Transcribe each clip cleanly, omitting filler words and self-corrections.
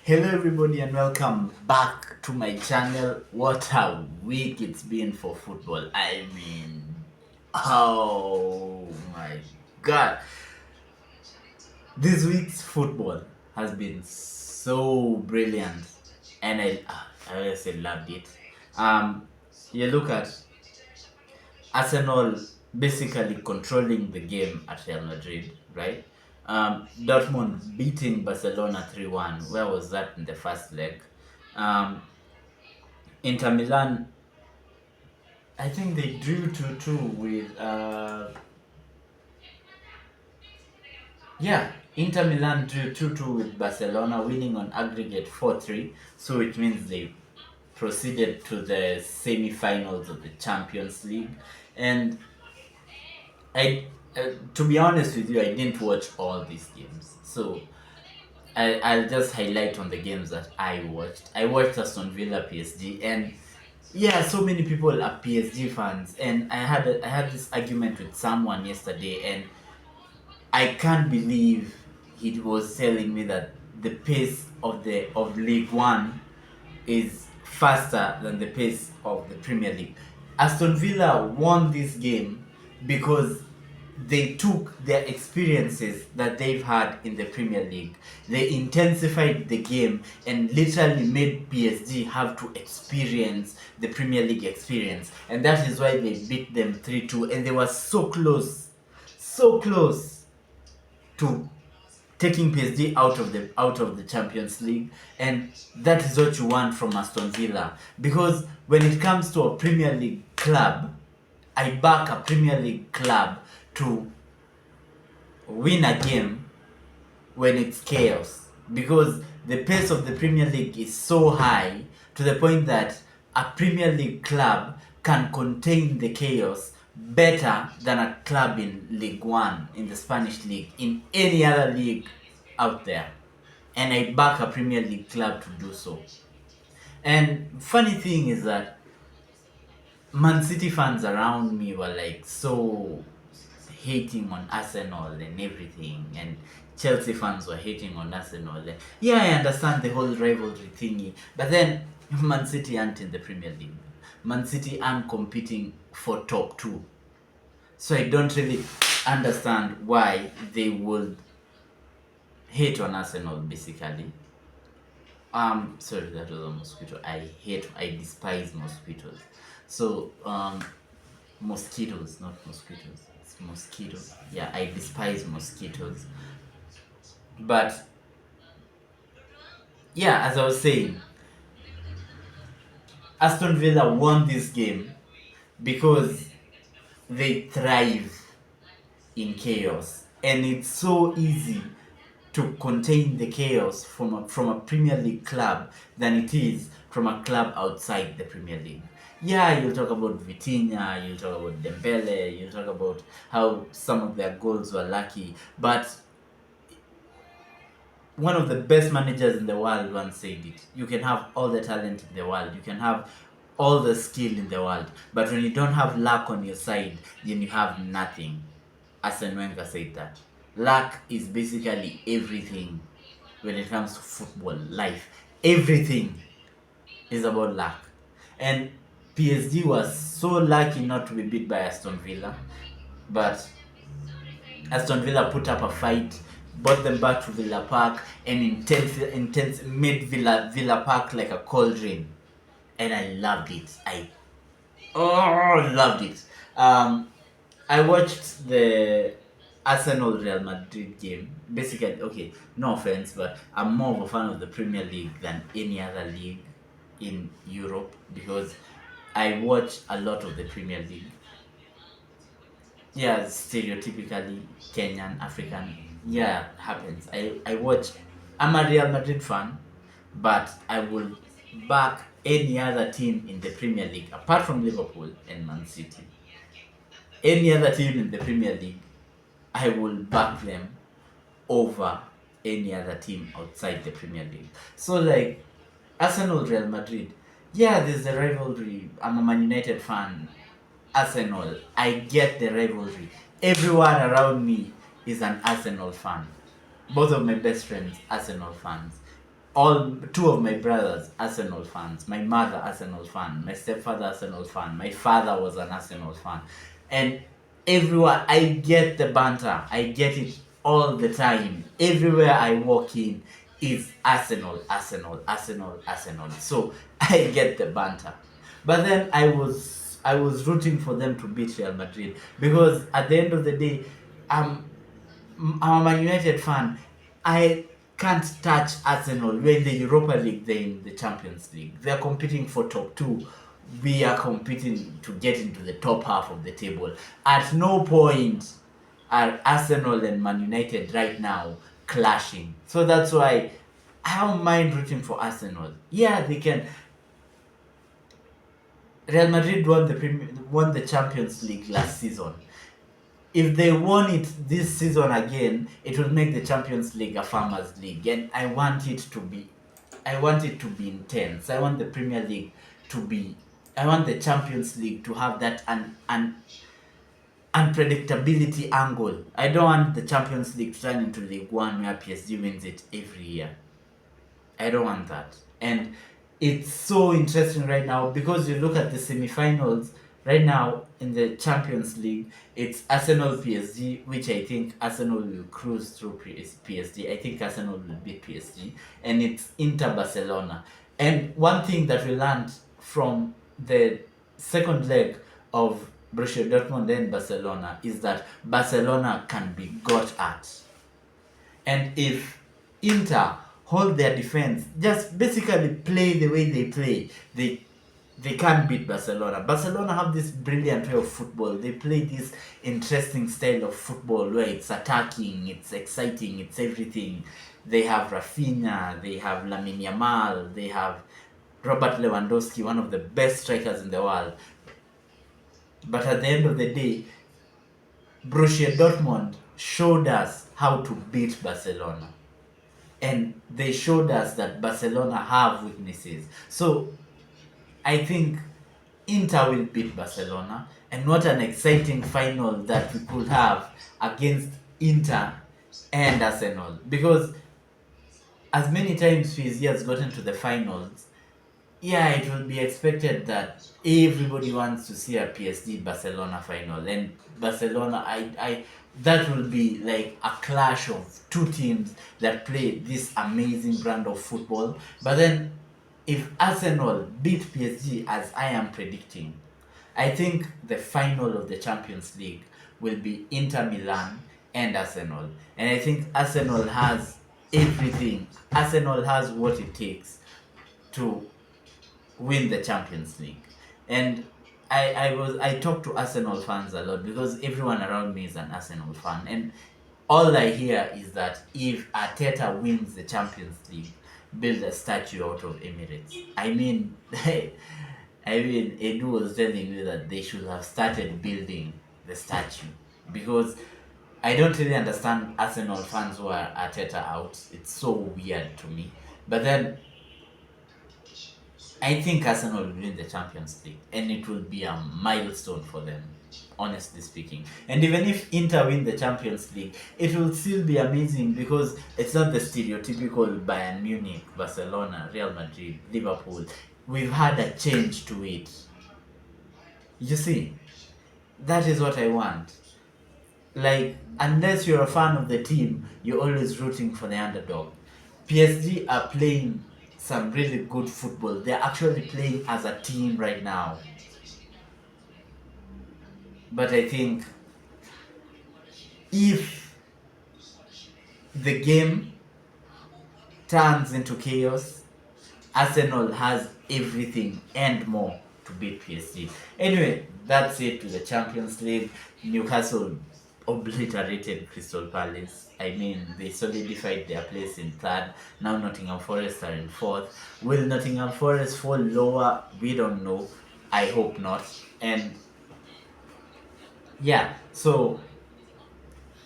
Hello everybody and welcome back to my channel. What a week it's been for football. Oh my god. This week's football has been so brilliant and I honestly loved it. You look at Arsenal basically controlling the game at Real Madrid, right? Dortmund beating Barcelona 3-1. Where was that in the first leg? Um, Inter Milan, I think they drew 2-2 with Inter Milan drew 2-2 with Barcelona, winning on aggregate 4-3. So it means they proceeded to the semi-finals of the Champions League. And I to be honest with you, I didn't watch all these games. So I'll just highlight on the games that I watched. I watched Aston Villa PSG, and yeah, so many people are PSG fans, and I had this argument with someone yesterday, and I can't believe he was telling me that the pace of League One is faster than the pace of the Premier League. Aston Villa won this game because they took their experiences that they've had in the Premier League. They intensified the game and literally made PSG have to experience the Premier League experience. And that is why they beat them 3-2. And they were so close to taking PSG out of the Champions League, and that is what you want from Aston Villa. Because when it comes to a Premier League club, I back a Premier League club to win a game when it's chaos, because the pace of the Premier League is so high to the point that a Premier League club can contain the chaos better than a club in League One, in the Spanish league, in any other league out there. And I back a Premier League club to do so. And funny thing is that Man City fans around me were like so hating on Arsenal and everything, and Chelsea fans were hating on Arsenal. Yeah, I understand the whole rivalry thingy, but then Man City aren't in the Premier League. Man City aren't competing for top 2. So I don't really understand why they would hate on Arsenal, basically. Sorry, that was a mosquito. I despise mosquitoes. So, mosquitoes, not mosquitoes. It's mosquitoes. Yeah, I despise mosquitoes. But, yeah, as I was saying, Aston Villa won this game because they thrive in chaos. And it's so easy to contain the chaos from a Premier League club than it is from a club outside the Premier League. Yeah, you'll talk about Vitinha, you'll talk about Dembele, you'll talk about how some of their goals were lucky, but one of the best managers in the world once said it. You can have all the talent in the world, you can have all the skill in the world, but when you don't have luck on your side, then you have nothing. Arsene Wenger said that. Luck is basically everything when it comes to football, life. Everything is about luck. And PSG was so lucky not to be beat by Aston Villa. But Aston Villa put up a fight, brought them back to Villa Park, and intense made Villa Park like a cauldron. And I loved it. I loved it. I watched the Arsenal Real Madrid game. Basically, okay, no offense, but I'm more of a fan of the Premier League than any other league in Europe because I watch a lot of the Premier League. Yeah, stereotypically Kenyan, African. Yeah, happens. I'm a Real Madrid fan, but I will back any other team in the Premier League apart from Liverpool and Man City. Any other team in the Premier League, I will back them over any other team outside the Premier League. So like Arsenal, Real Madrid, yeah, there's a rivalry. I'm a Man United fan. Arsenal, I get the rivalry. Everyone around me is an Arsenal fan. Both of my best friends, Arsenal fans. all two of my brothers Arsenal fans, my mother Arsenal fan, my stepfather Arsenal fan, my father was an Arsenal fan, and everyone, I get the banter, I get it all the time. Everywhere I walk in is Arsenal, Arsenal, Arsenal, Arsenal. So I get the banter. But then I was rooting for them to beat Real Madrid, because at the end of the day, I'm I'm a Man United fan. I can't touch Arsenal. We're in the Europa League, they're in the Champions League. They're competing for top two. We are competing to get into the top half of the table. At no point are Arsenal and Man United right now clashing. So that's why I don't mind rooting for Arsenal. Yeah, they can. Real Madrid won the Champions League last season. If they won it this season again, it will make the Champions League a farmers league, and I want it to be intense. I want the Premier League to be I want the Champions League to have that unpredictability angle. I don't want the Champions League to turn into League One where PSG wins it every year. I don't want that. And it's so interesting right now, because you look at the semi-finals right now in the Champions League. It's Arsenal PSG, which I think Arsenal will cruise through PSG. I think Arsenal will beat PSG, and it's Inter Barcelona. And one thing that we learned from the second leg of Borussia Dortmund and Barcelona is that Barcelona can be got at. And if Inter hold their defense, just basically play the way they play, they can't beat Barcelona. Barcelona have this brilliant way of football. They play this interesting style of football where it's attacking, it's exciting, it's everything. They have Rafinha, they have Lamine Yamal, they have Robert Lewandowski, one of the best strikers in the world. But at the end of the day, Borussia Dortmund showed us how to beat Barcelona. And they showed us that Barcelona have weaknesses. So I think Inter will beat Barcelona, and what an exciting final that we could have against Inter and Arsenal. Because as many times PSG has gotten to the finals, yeah, it will be expected that everybody wants to see a PSG Barcelona final, and Barcelona, I that will be like a clash of two teams that play this amazing brand of football. But then, if Arsenal beat PSG as I am predicting, I think the final of the Champions League will be Inter Milan and Arsenal, and I think Arsenal has everything. Arsenal has what it takes to win the Champions League. And I talk to Arsenal fans a lot, because everyone around me is an Arsenal fan, and all I hear is that if Arteta wins the Champions League, build a statue out of Emirates. I mean, Edu was telling me that they should have started building the statue, because I don't really understand Arsenal fans who are Arteta out. It's so weird to me. But then I think Arsenal will win the Champions League, and it will be a milestone for them, honestly speaking. And even if Inter win the Champions League, it will still be amazing, because it's not the stereotypical Bayern Munich, Barcelona, Real Madrid, Liverpool. We've had a change to it. You see, that is what I want. Like, unless you're a fan of the team, you're always rooting for the underdog. PSG are playing some really good football. They're actually playing as a team right now. But I think if the game turns into chaos, Arsenal has everything and more to beat PSG. Anyway, that's it to the Champions League. Newcastle obliterated Crystal Palace. I mean, they solidified their place in third. Now Nottingham Forest are in fourth. Will Nottingham Forest fall lower? We don't know. I hope not. And yeah, so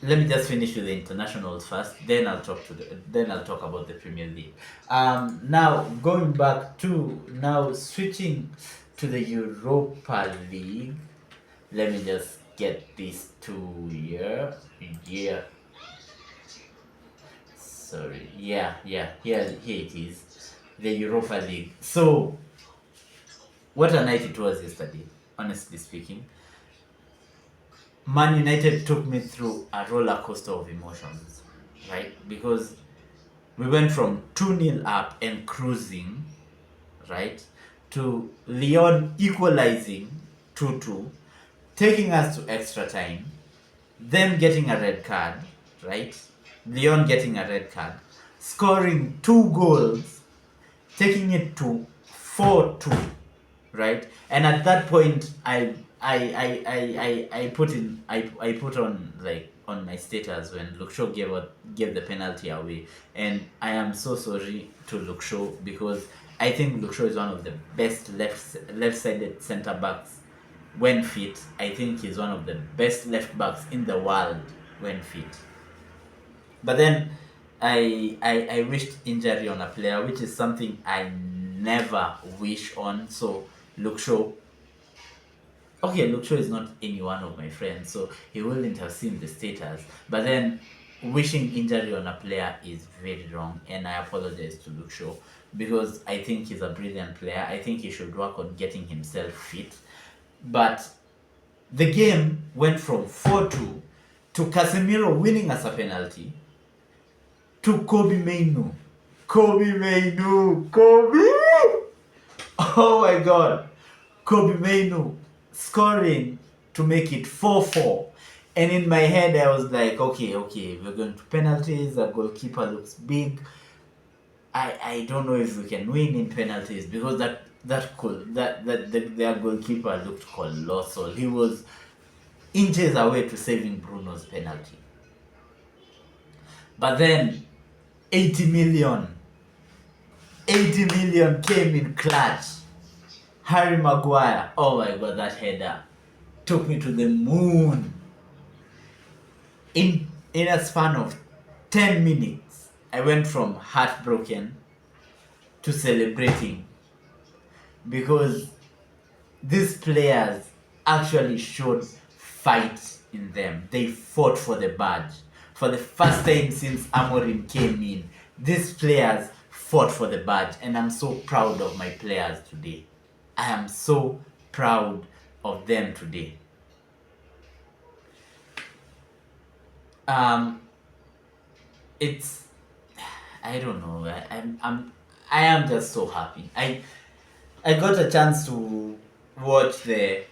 let me just finish with the internationals first. Then I'll talk about the Premier League. Now switching to the Europa League. Let me just get these two here. Yeah. sorry. Yeah. Here it is. The Europa League. So, what a night it was yesterday, honestly speaking. Man United took me through a roller coaster of emotions, right? Because we went from 2-0 up and cruising, right, to Lyon equalizing 2-2, taking us to extra time, them getting a red card, right? Lyon getting a red card, scoring 2 goals, taking it to 4-2, right? And at that point, I put on, like, on my status when Luke Shaw gave the penalty away, and I am so sorry to Luke Shaw, because I think Luke Shaw is one of the best left-sided centre backs when fit. I think he's one of the best left backs in the world when fit. But then I wished injury on a player, which is something I never wish on. So Luke Shaw, okay, Luke Shaw is not any one of my friends, so he wouldn't have seen the status. But then wishing injury on a player is very wrong, and I apologize to Luke Shaw, because I think he's a brilliant player. I think he should work on getting himself fit. But the game went from 4-2 to Casemiro winning as a penalty to Kobe Mainu. Oh my god. Kobe Mainu scoring to make it 4-4. And in my head I was like, okay, we're going to penalties. The goalkeeper looks big. I don't know if we can win in penalties, because their goalkeeper looked colossal. He was inches away to saving Bruno's penalty. But then 80 million came in clutch. Harry Maguire, oh my god, that header took me to the moon. In a span of 10 minutes, I went from heartbroken to celebrating, because these players actually showed fight in them. They fought for the badge. For the first time since Amorim came in, these players fought for the badge, and I'm so proud of my players today. I am so proud of them today. It's, I don't know. I am just so happy. I got a chance to watch the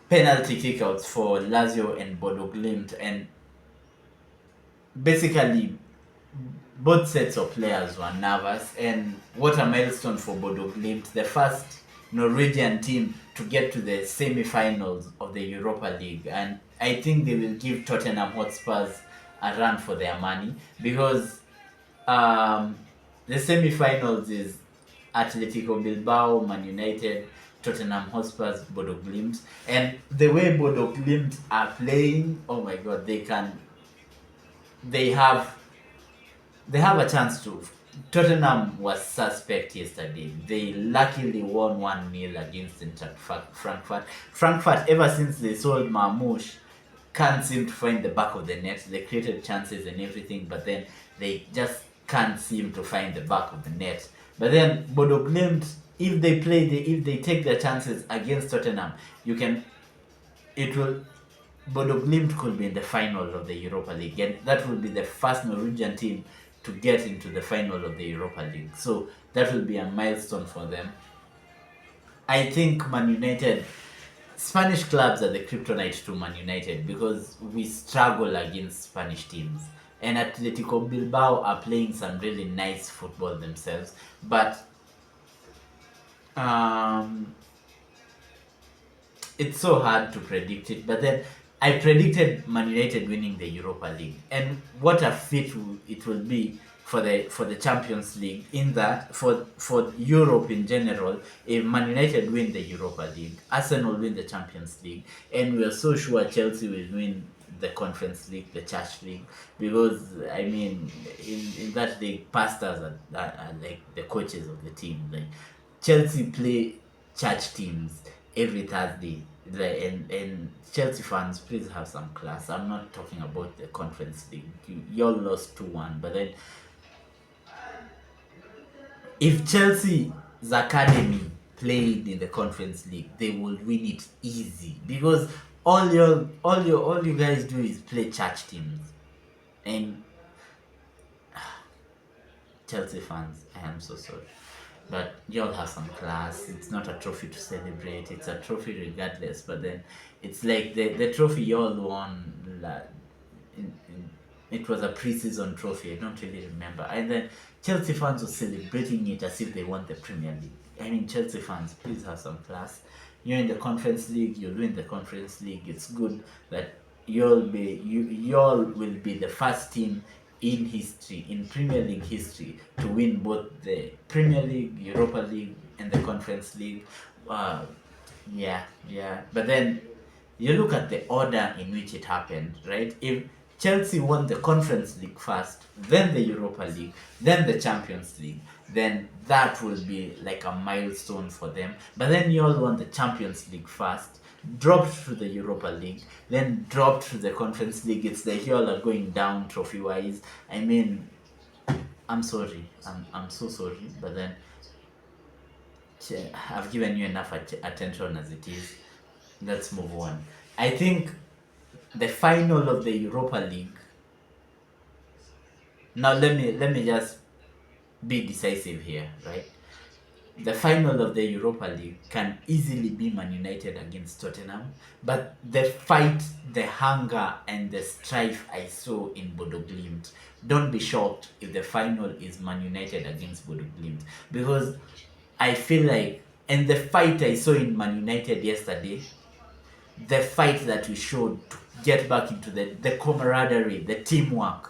penalty kickouts for Lazio and Bodo Glimt, and basically both sets of players were nervous. And what a milestone for Bodo Glimt, the first Norwegian team to get to the semi-finals of the Europa League. And I think they will give Tottenham Hotspurs a run for their money, because the semi-finals is Atletico Bilbao, Man United, Tottenham Hotspurs, Bodo Glimt. And the way Bodo Glimt are playing, oh my god, they have a chance to. Tottenham was suspect yesterday. They luckily won 1-0 against Frankfurt. Frankfurt, ever since they sold Marmoush, can't seem to find the back of the net. They created chances and everything, but then they just can't seem to find the back of the net. But then Bodo Glimt, if they take their chances against Tottenham, Bodo Glimt could be in the final of the Europa League, and that will be the first Norwegian team to get into the final of the Europa League. So that will be a milestone for them. I think Man United, Spanish clubs are the kryptonite to Man United, because we struggle against Spanish teams. And Atletico Bilbao are playing some really nice football themselves, but it's so hard to predict it. But then I predicted Man United winning the Europa League, and what a feat it will be for the Champions League, in that for Europe in general, if Man United win the Europa League, Arsenal win the Champions League, and we are so sure Chelsea will win the Conference League, the Church League, because I mean, in that league, pastors are like the coaches of the team. Like, Chelsea play church teams every Thursday, and Chelsea fans, please have some class. I'm not talking about the Conference League. Y'all lost 2-1, but then If Chelsea's academy played in the Conference League, they would win it easy because all you guys do is play church teams. And Chelsea fans, I am so sorry. But y'all have some class. It's not a trophy to celebrate. It's a trophy regardless. But then it's like the trophy y'all won. It was a pre-season trophy. I don't really remember. And then Chelsea fans were celebrating it as if they won the Premier League. I mean, Chelsea fans, please have some class. You're in the Conference League. You'll win the Conference League. It's good that y'all will be the first team in history, in Premier League history, to win both the Premier League, Europa League, and the Conference League. Yeah. But then you look at the order in which it happened, right? If Chelsea won the Conference League first, then the Europa League, then the Champions League, then that will be like a milestone for them. But then you all won the Champions League first, dropped to the Europa League, then dropped to the Conference League. It's like you all are going down trophy-wise. I mean, I'm sorry. I'm so sorry. But then I've given you enough attention as it is. Let's move on. I think the final of the Europa League. Now let me just be decisive here, right? The final of the Europa League can easily be Man United against Tottenham, but the fight, the hunger, and the strife I saw in Bodo Glimt, don't be shocked if the final is Man United against Bodo Glimt, because I feel like, and the fight I saw in Man United yesterday, the fight that we showed to get back into the camaraderie, the teamwork,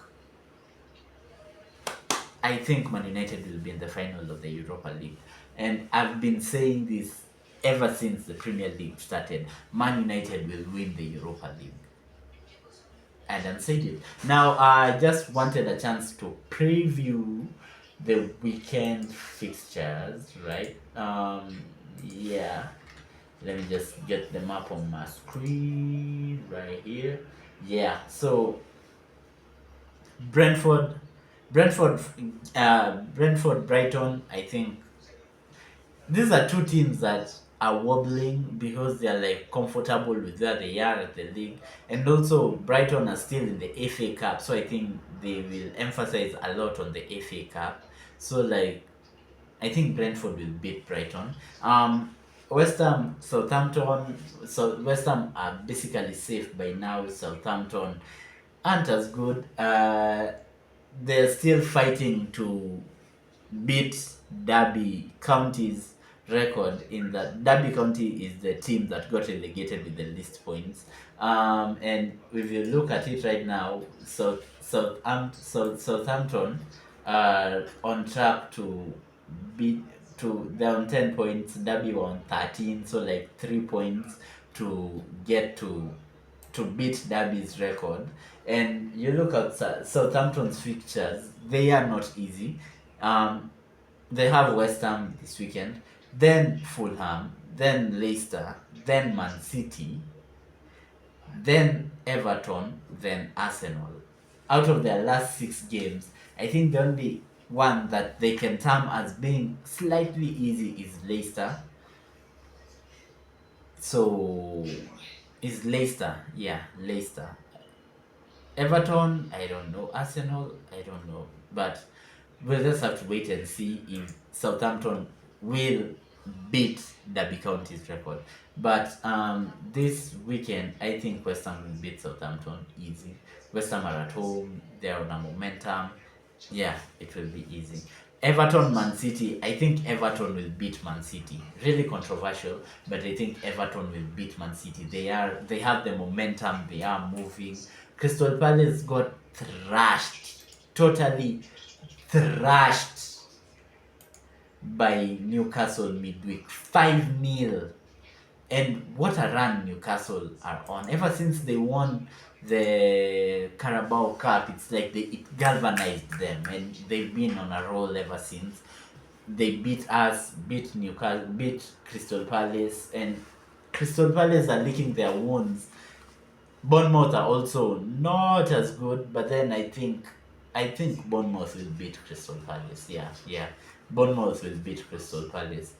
I think Man United will be in the final of the Europa League. And I've been saying this ever since the Premier League started. Man United will win the Europa League. I done said it. Now, I just wanted a chance to preview the weekend fixtures, right? Yeah. Let me just get them up on my screen right here. Yeah, so Brentford, Brighton. I think these are two teams that are wobbling because they are like comfortable with where they are at the league, and also Brighton are still in the FA Cup, so I think they will emphasize a lot on the FA Cup. So like, I think Brentford will beat Brighton. West Ham, Southampton. So West Ham are basically safe by now. Southampton aren't as good. They're still fighting to beat Derby County's record. In that, Derby County is the team that got relegated with the least points. And if you look at it right now, Southampton are on track to beat. They're on 10 points, Derby were on 13, so like 3 points to get to beat Derby's record. And you look at Southampton's fixtures, they are not easy. They have West Ham this weekend, then Fulham, then Leicester, then Man City, then Everton, then Arsenal. Out of their last 6 games, I think the only one that they can term as being slightly easy is Leicester. So, is Leicester. Yeah, Leicester. Everton, I don't know. Arsenal, I don't know. But we'll just have to wait and see if Southampton will beat Derby County's record. But this weekend, I think West Ham will beat Southampton easy. West Ham are at home. They're on a momentum. Yeah, it will be easy. Everton, Man City. I think Everton will beat Man City. Really controversial, but I think Everton will beat Man City. They have the momentum. They are moving. Crystal Palace got thrashed, totally thrashed by Newcastle midweek, 5-0. And what a run Newcastle are on. Ever since they won the Carabao Cup, it's like it galvanized them, and they've been on a roll ever since. They beat us, beat Newcastle, beat Crystal Palace, and Crystal Palace are licking their wounds. Bournemouth are also not as good, but then I think Bournemouth will beat Crystal Palace. Yeah. Bournemouth will beat Crystal Palace.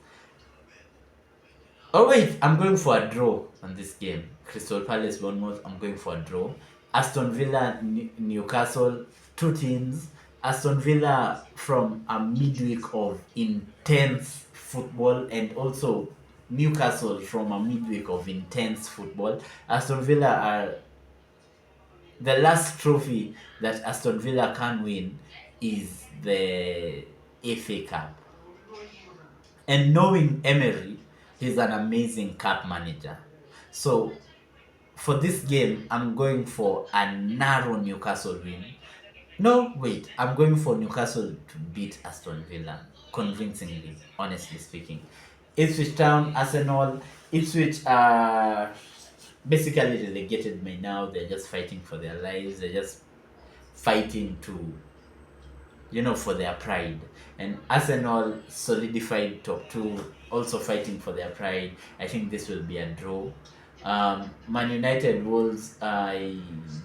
Oh wait, I'm going for a draw on this game. Crystal Palace, Bournemouth, I'm going for a draw. Aston Villa, Newcastle, two teams. Aston Villa from a midweek of intense football, and also Newcastle from a midweek of intense football. Aston Villa are the last trophy that Aston Villa can win is the FA Cup. And knowing Emery, he's an amazing cup manager. So for this game, I'm going for a narrow Newcastle win. No, wait, I'm going for Newcastle to beat Aston Villa convincingly, honestly speaking. Ipswich Town, Arsenal, Ipswich are basically relegated by now. They're just fighting for their lives. They're just fighting to, for their pride. And Arsenal solidified top two, also fighting for their pride. I think this will be a draw. Man United Wolves, I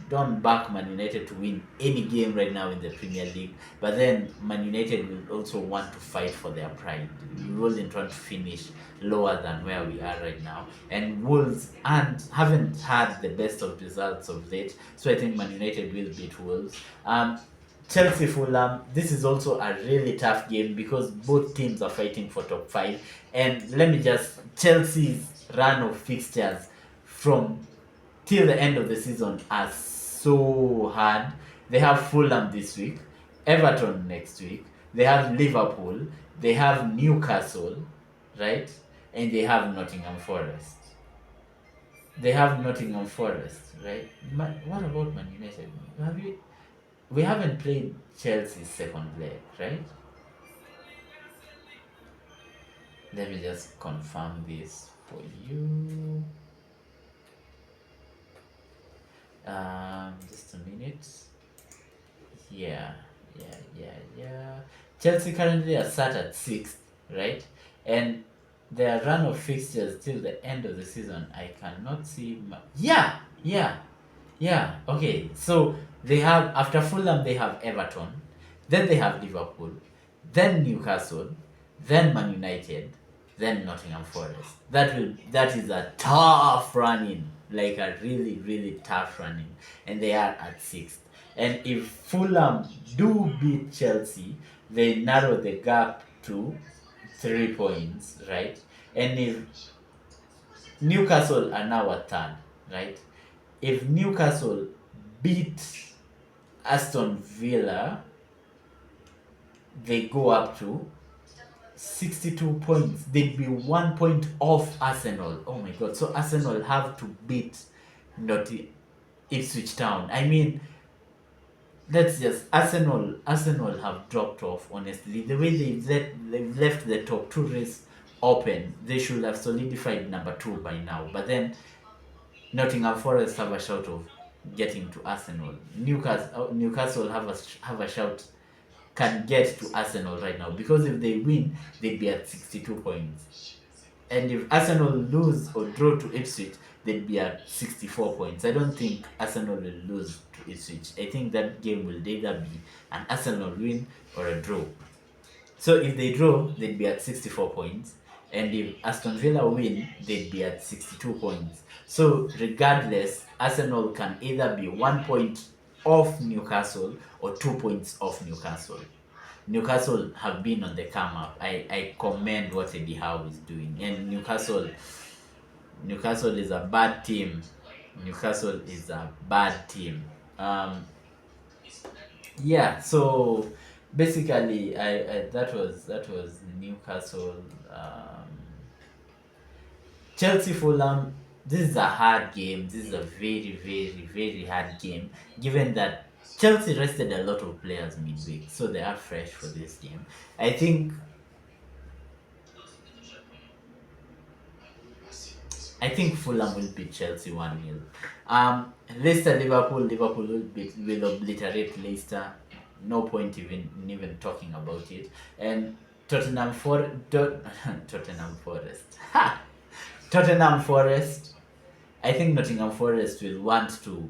don't back Man United to win any game right now in the Premier League, but then Man United will also want to fight for their pride. We wouldn't want to finish lower than where we are right now. And Wolves haven't had the best of results of late, so I think Man United will beat Wolves. Chelsea Fulham, this is also a really tough game because both teams are fighting for top 5. And let me just, Chelsea's run of fixtures from till the end of the season are so hard. They have Fulham this week, Everton next week, they have Liverpool, they have Newcastle, right? And they have Nottingham Forest. Right? What about Man United? We haven't played Chelsea's second leg, right? Let me just confirm this for you. Just a minute. Yeah. Chelsea currently are sat at 6th, right? And their run of fixtures till the end of the season, I cannot see. Yeah. Okay. So they have, after Fulham, they have Everton, then they have Liverpool, then Newcastle, then Man United, then Nottingham Forest. That is a tough running, like a really, really tough running, and they are at 6th. And if Fulham do beat Chelsea, they narrow the gap to 3 points, right? And if Newcastle are now at 3rd, right? If Newcastle beat Aston Villa, they go up to 62 points. They'd be 1 point off Arsenal. Oh my god. So Arsenal have to beat Ipswich Town. I mean, that's just Arsenal have dropped off, honestly. The way they've left the top 2 race open, they should have solidified number 2 by now. But then Nottingham Forest have a shout of getting to Arsenal. Newcastle have a shout, can get to Arsenal right now, because if they win, they'd be at 62 points. And if Arsenal lose or draw to Ipswich, they'd be at 64 points. I don't think Arsenal will lose to Ipswich. I think that game will either be an Arsenal win or a draw. So if they draw, they'd be at 64 points. And if Aston Villa win, they'd be at 62 points. So regardless, Arsenal can either be 1 point off Newcastle or 2 points off Newcastle. Newcastle have been on the come up. I commend what Eddie Howe is doing. And Newcastle is a bad team. Yeah, so basically that was Newcastle. Chelsea Fulham, this is a hard game. This is a very, very, very hard game, given that Chelsea rested a lot of players midweek, so they are fresh for this game. I think Fulham will beat Chelsea 1-0. Leicester Liverpool will obliterate Leicester. No point even talking about it. And Tottenham Forest. Tottenham Forest. I think Nottingham Forest will want to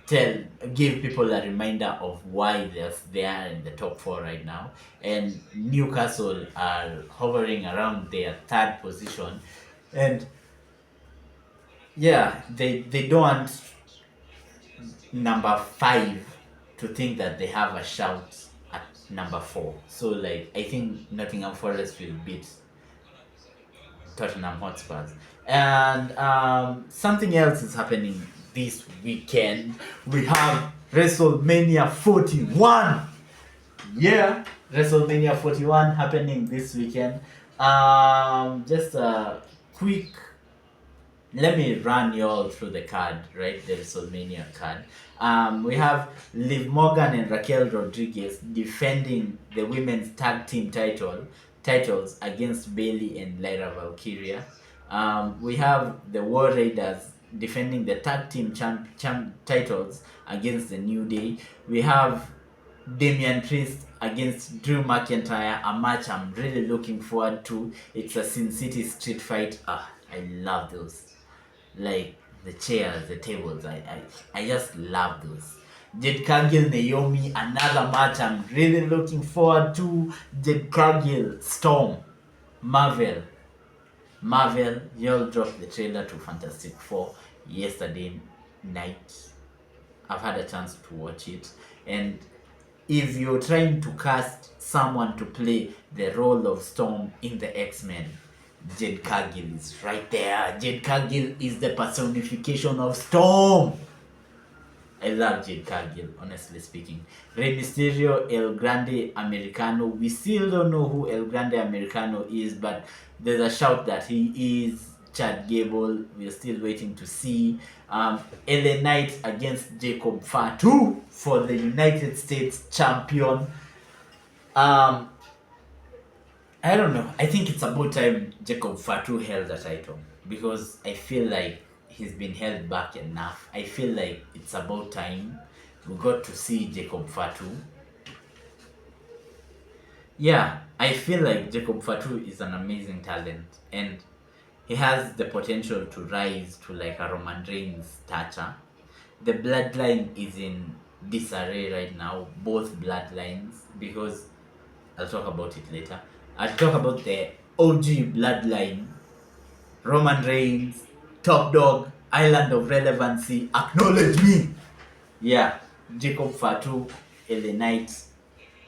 tell give people a reminder of why they are in the top four right now. And Newcastle are hovering around their third position, and yeah, they don't want number five to think that they have a shout at number four. So like I think Nottingham Forest will beat Tottenham Hotspurs. And something else is happening this weekend. We have Wrestlemania 41. Yeah, Wrestlemania 41 happening this weekend. Just a quick, let me run you all through the card, right? The WrestleMania card. We have Liv Morgan and Raquel Rodriguez defending the women's tag team titles against Bailey and Lyra Valkyria. We have the War Raiders defending the tag team titles against the New Day. We have Damian Priest against Drew McIntyre, a match I'm really looking forward to. It's a Sin City street fight. I love those. Like the chairs, the tables, I just love those. Jade Cargill, Naomi, another match I'm really looking forward to. Jade Cargill, Storm, Marvel, y'all dropped the trailer to Fantastic Four yesterday night. I've had a chance to watch it, and if you're trying to cast someone to play the role of Storm in the X-Men, Jade Cargill is right there. Jade Cargill is the personification of Storm. I love Jade Cargill, honestly speaking. Rey Mysterio, El Grande Americano. We still don't know who El Grande Americano is, but there's a shout that he is Chad Gable. We're still waiting to see. LA Knight against Jacob Fatu for the United States champion. I don't know. I think it's about time Jacob Fatu held the title, because I feel like he's been held back enough. I feel like it's about time we got to see Jacob Fatu. Yeah, I feel like Jacob Fatu is an amazing talent, and he has the potential to rise to like a Roman Reigns stature. The bloodline is in disarray right now, both bloodlines, because I'll talk about it later. I'll talk about the OG bloodline, Roman Reigns, Top Dog, Island of Relevancy, acknowledge me. Yeah, Jacob Fatu, LA Knight.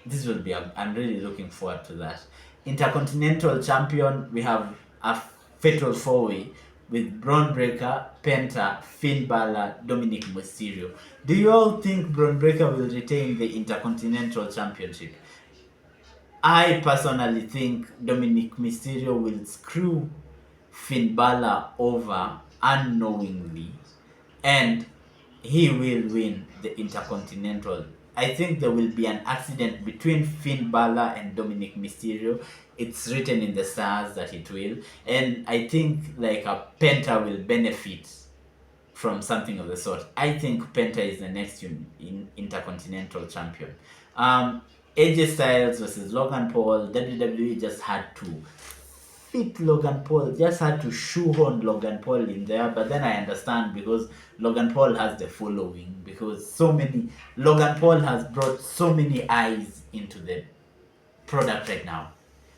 This will be, I'm really looking forward to that. Intercontinental champion, we have a fatal four-way with Braun Breaker, Penta, Finn Balor, Dominic Mysterio. Do you all think Braun Breaker will retain the Intercontinental Championship? I personally think Dominic Mysterio will screw Finn Balor over unknowingly, and he will win the Intercontinental. I think there will be an accident between Finn Balor and Dominic Mysterio. It's written in the stars that it will, and I think like a Penta will benefit from something of the sort. I think Penta is the next Intercontinental champion. AJ Styles versus Logan Paul. WWE just had to fit Logan Paul, just had to shoehorn Logan Paul in there. But then I understand, because Logan Paul has the following, because Logan Paul has brought so many eyes into the product right now.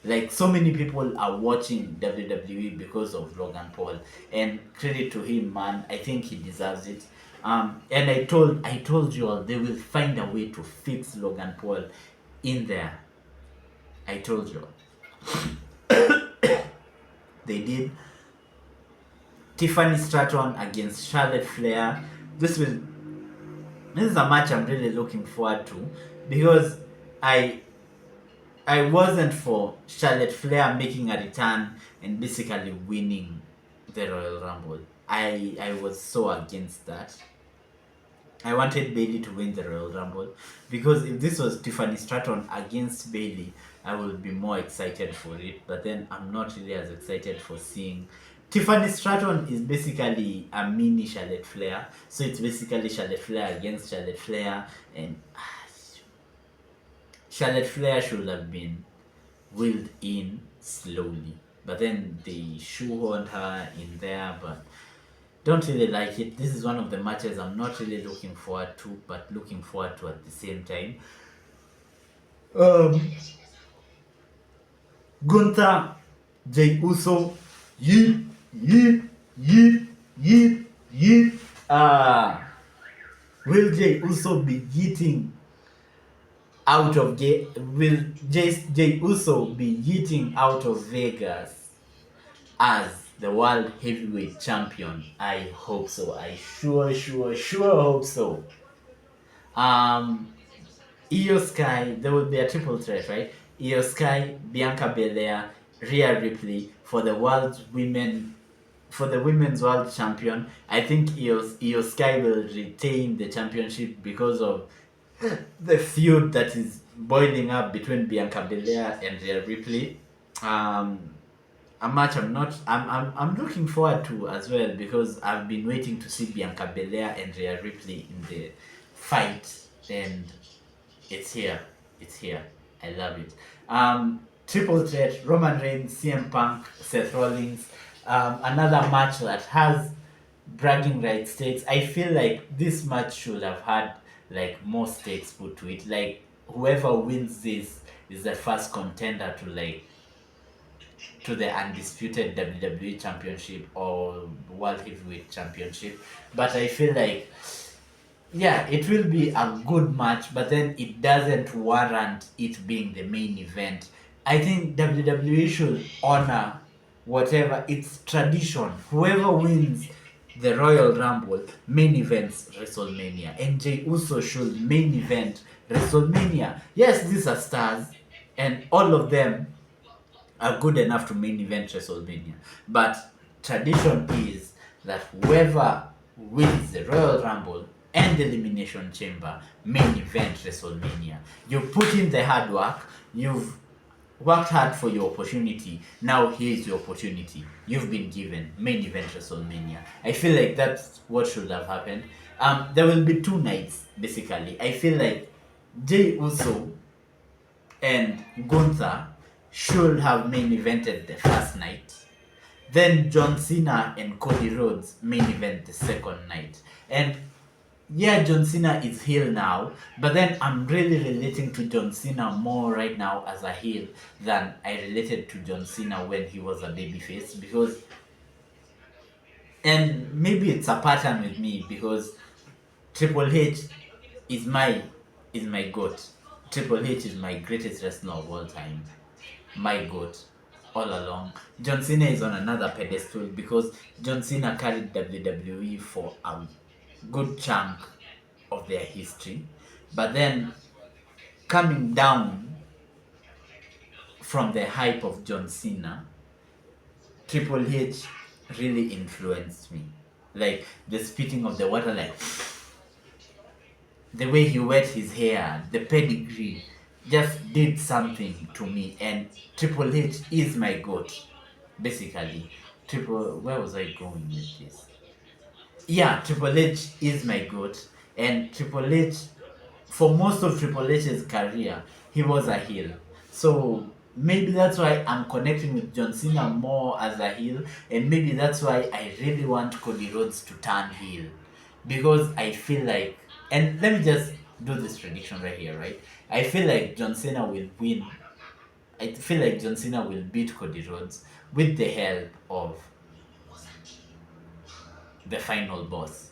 Like, so many people are watching WWE because of Logan Paul, and credit to him, man. I think he deserves it. And I told you all, they will find a way to fix Logan Paul in there. I told you all. They did. Tiffany Stratton against Charlotte Flair. This is a match I'm really looking forward to, because I wasn't for Charlotte Flair making a return and basically winning the Royal Rumble. I was so against that. I wanted Bailey to win the Royal Rumble, because if this was Tiffany Stratton against Bailey, I would be more excited for it. But then I'm not really as excited for seeing. Tiffany Stratton is basically a mini Charlotte Flair. So it's basically Charlotte Flair against Charlotte Flair, and Charlotte Flair should have been wheeled in slowly. But then they shoehorned her in there. But Don't really like it. This is one of the matches I'm not really looking forward to, but looking forward to at the same time. Um, Gunther, Jey Uso, yeet, yeet, yeet, yeet, yeet. Will Jey Uso be yeeting out of will Jey Uso be yeeting out of Vegas as the world heavyweight champion? I hope so. I sure hope so. Um, Io Sky, there will be a triple threat, right? Io Sky, Bianca Belair, Rhea Ripley for the women's world champion. I think Io Sky will retain the championship because of the feud that is boiling up between Bianca Belair and Rhea Ripley. Um, a match I'm looking forward to as well, because I've been waiting to see Bianca Belair and Rhea Ripley in the fight, and it's here. It's here. I love it. Triple threat: Roman Reigns, CM Punk, Seth Rollins. Another match that has bragging rights stakes. I feel like this match should have had like more stakes put to it. Like whoever wins this is the first contender to the undisputed WWE Championship or World Heavyweight Championship. But I feel like, yeah, it will be a good match, but then it doesn't warrant it being the main event. I think WWE should honor whatever its tradition. Whoever wins the Royal Rumble main events WrestleMania, and Jey Uso should main event WrestleMania. Yes, these are stars, and all of them are good enough to main event WrestleMania. But tradition is that whoever wins the Royal Rumble and the Elimination Chamber main event WrestleMania. You put in the hard work, you've worked hard for your opportunity. Now here's your opportunity. You've been given main event WrestleMania. I feel like that's what should have happened. There will be two nights basically. I feel like Jey Uso and Gunther should have main evented the first night. Then John Cena and Cody Rhodes main event the second night. And yeah, John Cena is heel now, but then I'm really relating to John Cena more right now as a heel than I related to John Cena when he was a babyface, because, and maybe it's a pattern with me, because Triple H is my goat. Triple H is my greatest wrestler of all time. My goat all along. John Cena is on another pedestal because John Cena carried WWE for a good chunk of their history. But then coming down from the hype of John Cena, Triple H really influenced me. Like the spitting of the water, like the way he wet his hair, the pedigree just did something to me. And Triple H is my goat, basically. Where was I going with this? Yeah, Triple H is my goat, and Triple H, for most of Triple H's career, he was a heel. So maybe that's why I'm connecting with John Cena more as a heel, and maybe that's why I really want Cody Rhodes to turn heel, because I feel like, and let me just do this prediction right here, right? I feel like John Cena will win. I feel like John Cena will beat Cody Rhodes with the help of the final boss.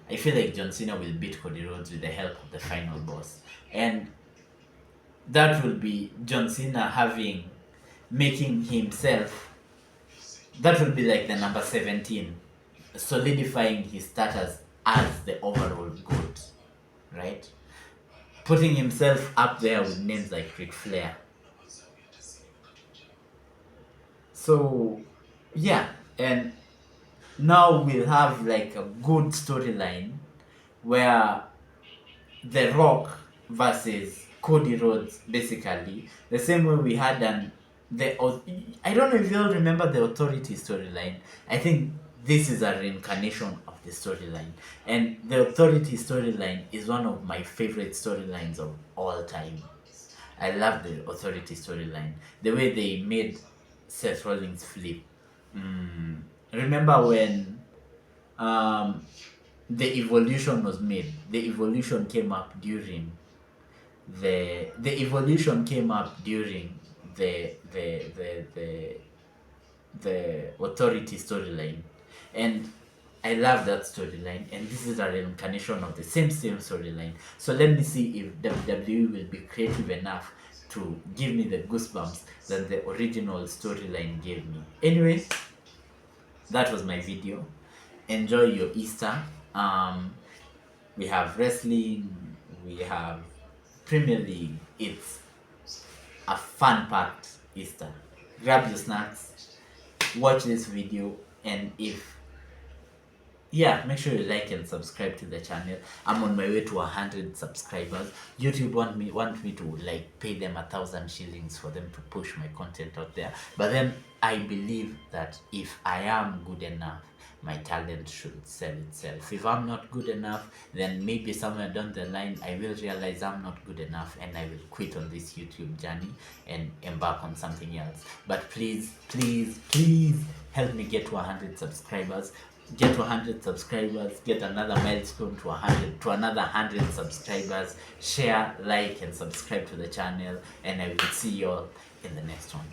I feel like John Cena will beat Cody Rhodes with the help of the final boss. And that will be John Cena making himself, that will be like the number 17, solidifying his status as the overall GOAT, right? Putting himself up there with names like Ric Flair. So, yeah, and now we'll have like a good storyline where The Rock versus Cody Rhodes, basically the same way we had I don't know if you all remember the Authority storyline. I think this is a reincarnation of the storyline, and the Authority storyline is one of my favorite storylines of all time. I love the Authority storyline, the way they made Seth Rollins flip. Remember when the evolution was made. The evolution came up during the evolution came up during the the the the the authority storyline, and I love that storyline, and this is a reincarnation of the same storyline. So let me see if WWE will be creative enough to give me the goosebumps that the original storyline gave me. Anyway, that was my video. Enjoy your Easter. We have wrestling, we have Premier League. It's a fun packed Easter. Grab your snacks, watch this video, and make sure you like and subscribe to the channel. I'm on my way to 100 subscribers. YouTube want me to like pay them 1,000 shillings for them to push my content out there. But then I believe that if I am good enough, my talent should sell itself. If I'm not good enough, then maybe somewhere down the line I will realize I'm not good enough and I will quit on this YouTube journey and embark on something else. But please help me get to 100 subscribers. Get to 100 subscribers, get another milestone to 100, to another 100 subscribers. Share, like, and subscribe to the channel, and I will see you all in the next one.